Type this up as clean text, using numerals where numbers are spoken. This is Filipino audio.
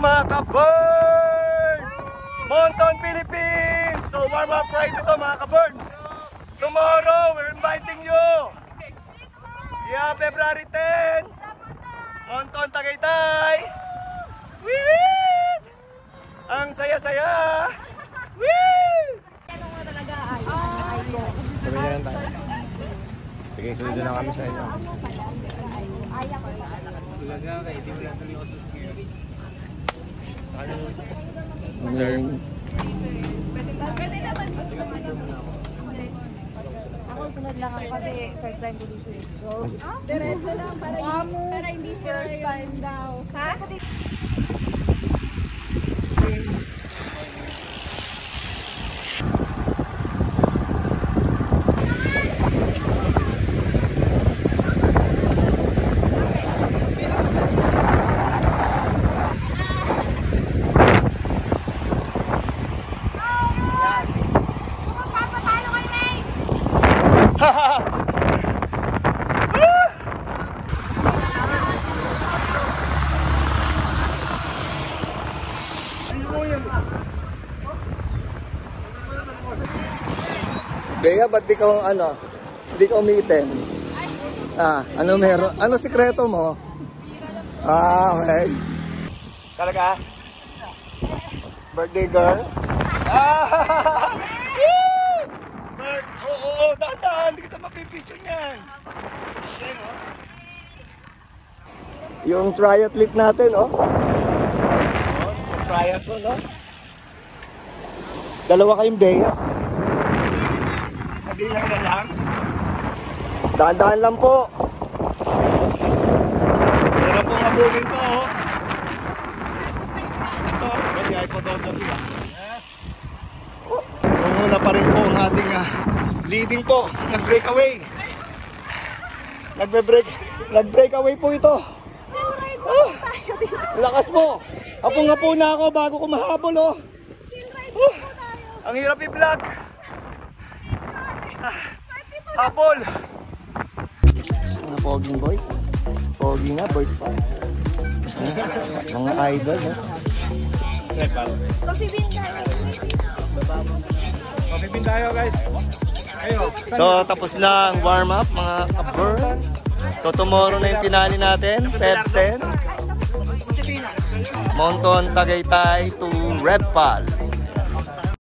mga ka-birds! Monton, Philippines! So warm up ride ito mga ka-birds. Tomorrow, we're inviting you! Yeah, February 10! Monton, Tagaytay! Woo! Ang saya-saya! Woo! Ano nga talaga ay? Sabi na lang tayo. Sige, sunod na kami sa inyo. Ako sunod lang ako kasi first time ko dito eh. So, diretso lang para hindi first time daw. Ha? Bea, ba't di ka di ka umiitim? Ano meron? Ano sikreto mo? Okay. Talaga? Birthday girl? Oo, dahan-dahan, hindi kita mapipicture niyan. Yung triathlete natin, yung triathlon, Dalawa kayong Bea. Kadilang na lang. Dahan-dahan lang po. Hirap pong habulin to, Ito, kasi ay photography, Yes. Muna pa rin po ang ating leading po. Nag-breakaway. Nag-breakaway po ito. Lakas po. Apong-apo na ako bago ko mahabol, Ang hirap i-vlog. Habol. Mga poging boys. Pogi nga boys pa. Mga idol, Pabibin tayo guys. So tapos na ang warm up mga ka-bird. So tomorrow na yung finale natin, Feb 10. Monton, Tagaytay to Red Pal.